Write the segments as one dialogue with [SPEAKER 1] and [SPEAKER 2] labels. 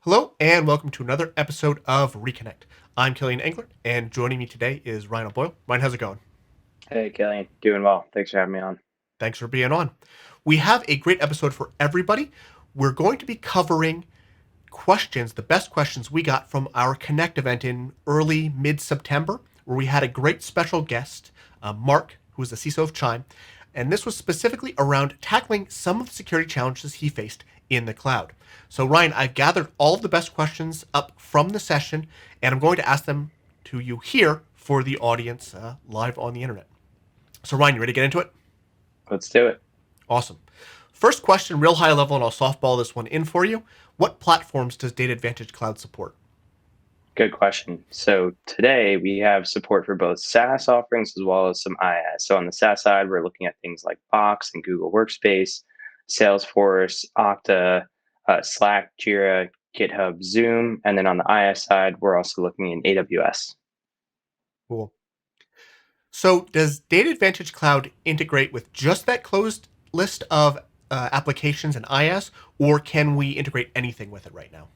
[SPEAKER 1] Hello, and welcome to another episode of ReConnect. I'm Kilian Englert, and joining me today is Ryan O'Boyle. Ryan, how's it going?
[SPEAKER 2] Hey, Kilian. Doing well. Thanks for having me on.
[SPEAKER 1] Thanks for being on. We have a great episode for everybody. We're going to be covering questions, the best questions we got from our Connect event in early mid September, where we had a great special guest, Mark, who is the CISO of Chime. And this was specifically around tackling some of the security challenges he faced in the cloud. So, Ryan, I've gathered all of the best questions up from the session, and I'm going to ask them to you here for the audience live on the internet. So, Ryan, you ready to get into it?
[SPEAKER 2] Let's do it.
[SPEAKER 1] Awesome. First question, real high level, and I'll softball this one in for you. What platforms does Data Advantage Cloud support?
[SPEAKER 2] Good question. So today we have support for both SaaS offerings as well as some IaaS. So on the SaaS side, we're looking at things like Box and Google Workspace, Salesforce, Okta, Slack, Jira, GitHub, Zoom. And then on the IaaS side, we're also looking in AWS.
[SPEAKER 1] Cool. So, does Data Advantage Cloud integrate with just that closed list of applications and IaaS, or can we integrate anything with it right now?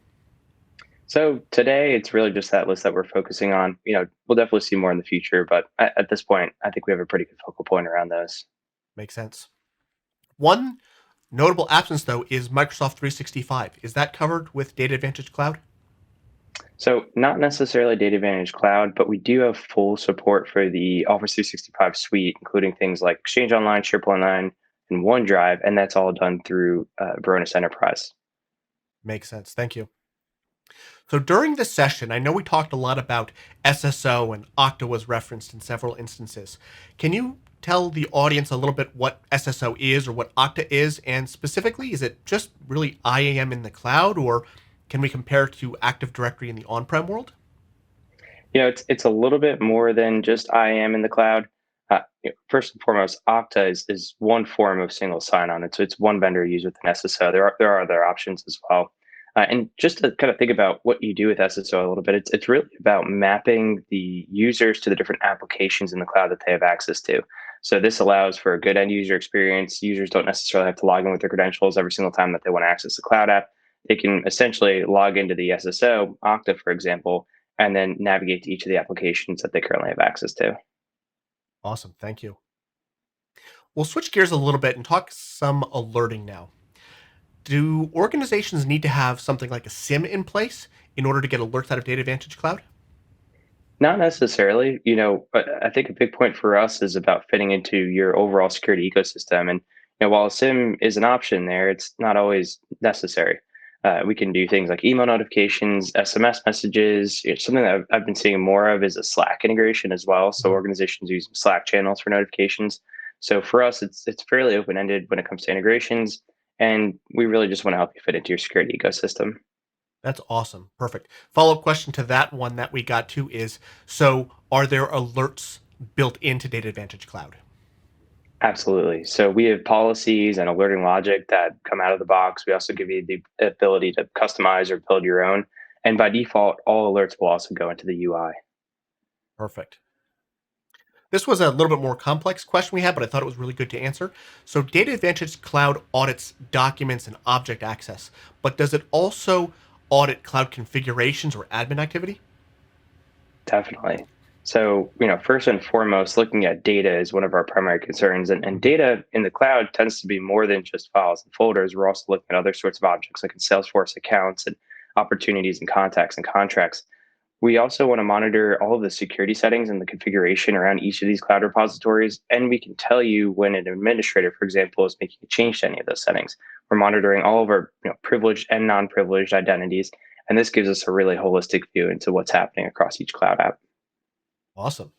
[SPEAKER 2] So today it's really just that list that we're focusing on. We'll definitely see more in the future, but at this point, I think we have a pretty good focal point around those.
[SPEAKER 1] Makes sense. One notable absence, though, is Microsoft 365. Is that covered with Data Advantage Cloud?
[SPEAKER 2] So not necessarily Data Advantage Cloud, but we do have full support for the Office 365 suite, including things like Exchange Online, SharePoint Online, and OneDrive, and that's all done through Varonis Enterprise.
[SPEAKER 1] Makes sense. Thank you. So during this session, I know we talked a lot about SSO and Okta was referenced in several instances. Can you tell the audience a little bit what SSO is or what Okta is? And specifically, is it just really IAM in the cloud, or can we compare it to Active Directory in the on-prem world?
[SPEAKER 2] It's a little bit more than just IAM in the cloud. First and foremost, Okta is one form of single sign-on. It's one vendor used with an SSO. There are other options as well. And just to kind of think about what you do with SSO a little bit, it's really about mapping the users to the different applications in the cloud that they have access to. So this allows for a good end user experience. Users don't necessarily have to log in with their credentials every single time that they want to access the cloud app. They can essentially log into the SSO, Okta, for example, and then navigate to each of the applications that they currently have access to.
[SPEAKER 1] Awesome. Thank you. We'll switch gears a little bit and talk some alerting now. Do organizations need to have something like a SIM in place in order to get alerts out of Data Advantage Cloud?
[SPEAKER 2] Not necessarily, but I think a big point for us is about fitting into your overall security ecosystem. And while a SIM is an option there, it's not always necessary. We can do things like email notifications, SMS messages. Something that I've been seeing more of is a Slack integration as well. So
[SPEAKER 1] Mhm.
[SPEAKER 2] organizations use Slack channels for notifications. So for us, it's fairly open ended when it comes to integrations, and we really just want to help you fit into your security ecosystem.
[SPEAKER 1] That's awesome. Perfect. Follow up question to that one that we got to is, so are there alerts built into Data Advantage Cloud?
[SPEAKER 2] Absolutely. So we have policies and alerting logic that come out of the box. We also give you the ability to customize or build your own. And by default, all alerts will also go into the UI.
[SPEAKER 1] Perfect. This was a little bit more complex question we had, but I thought it was really good to answer. So Data Advantage Cloud audits documents and object access, but does it also audit cloud configurations or admin activity?
[SPEAKER 2] Definitely. So, first and foremost, looking at data is one of our primary concerns. And
[SPEAKER 1] Mhm.
[SPEAKER 2] data in the cloud tends to be more than just files and folders. We're also looking at other sorts of objects like in Salesforce accounts and opportunities and contacts and contracts. We also want to monitor all of the security settings and the configuration around each of these cloud repositories. And we can tell you when an administrator, for example, is making a change to any of those settings. We're monitoring all of our privileged and non-privileged identities. And this gives us a really holistic view into what's happening across each cloud app.
[SPEAKER 1] Awesome.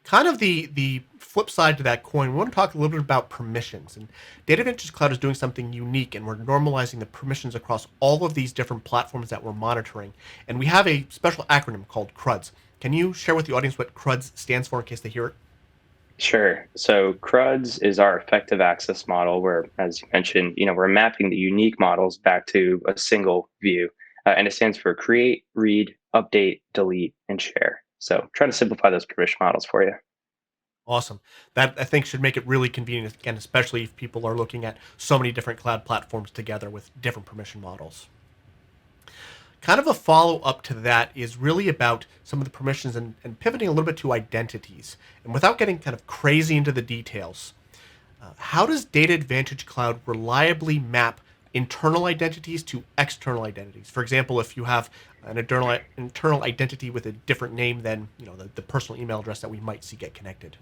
[SPEAKER 1] Kind of the flip side to that coin, we want to talk a little bit about permissions. And Data Advantage Cloud is doing something unique, and we're normalizing the permissions across all of these different platforms that we're monitoring. And we have a special acronym called CRUDS. Can you share with the audience what CRUDS stands for in case they hear it?
[SPEAKER 2] Sure. So CRUDS is our effective access model where, as you mentioned, we're mapping the unique models back to a single view. And it stands for create, read, update, delete, and share. So trying to simplify those permission models for you.
[SPEAKER 1] Awesome. That I think should make it really convenient, again, especially if people are looking at so many different cloud platforms together with different permission models. Kind of a follow up to that is really about some of the permissions and pivoting a little bit to identities. And without getting kind of crazy into the details, how does Data Advantage Cloud reliably map internal identities to external identities? For example, if you have an internal identity with a different name than the personal email address that we might see get connected.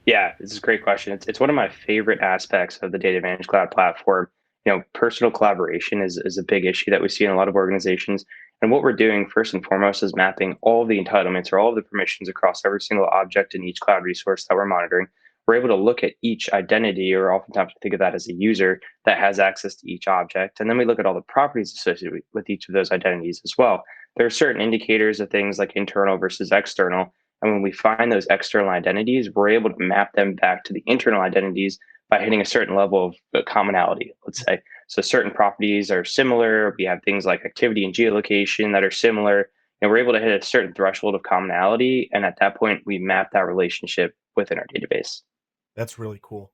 [SPEAKER 2] Yeah, this is a great question. It's one of my favorite aspects of the Data Advantage Cloud platform. Personal collaboration is a big issue that we see in a lot of organizations. And what we're doing first and foremost is mapping all of the entitlements or all of the permissions across every single object in each cloud resource that we're monitoring. We're able to look at each identity, or oftentimes we think of that as a user that has access to each object. And then we look at all the properties associated with each of those identities as well. There are certain indicators of things like internal versus external, and when we find those external identities, we're able to map them back to the internal identities by hitting a certain level of commonality, let's say. So certain properties are similar. We have things like activity and geolocation that are similar. And we're able to hit a certain threshold of commonality. And at that point, we map that relationship within our database.
[SPEAKER 1] That's really cool.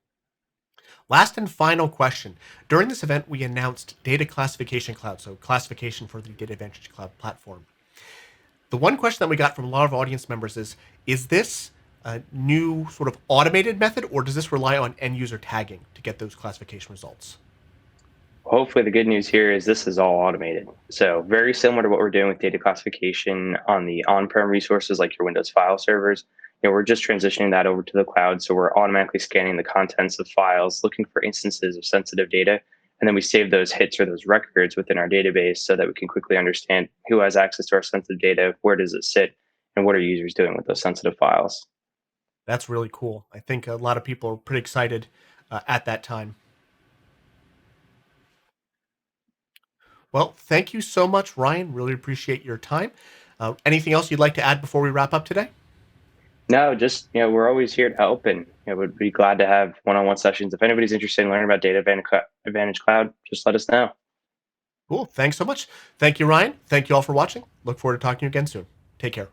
[SPEAKER 1] Last and final question. During this event, we announced Data Classification Cloud, so classification for the Data Advantage Cloud platform. The one question that we got from a lot of audience members is this a new sort of automated method, or does this rely on end user tagging to get those classification results?
[SPEAKER 2] Hopefully, the good news here is this is all automated. So, very similar to what we're doing with data classification on the on prem resources like your Windows file servers. We're just transitioning that over to the cloud. So, we're automatically scanning the contents of files, looking for instances of sensitive data. And then we save those hits or those records within our database so that we can quickly understand who has access to our sensitive data, where does it sit, and what are users doing with those sensitive files.
[SPEAKER 1] That's really cool. I think a lot of people are pretty excited at that time. Well, thank you so much, Ryan. Really appreciate your time. Anything else you'd like to add before we wrap up today?
[SPEAKER 2] No, just we're always here to help, and would be glad to have one-on-one sessions. If anybody's interested in learning about Advantage Cloud, just let us know.
[SPEAKER 1] Cool. Thanks so much. Thank you, Ryan. Thank you all for watching. Look forward to talking to you again soon. Take care.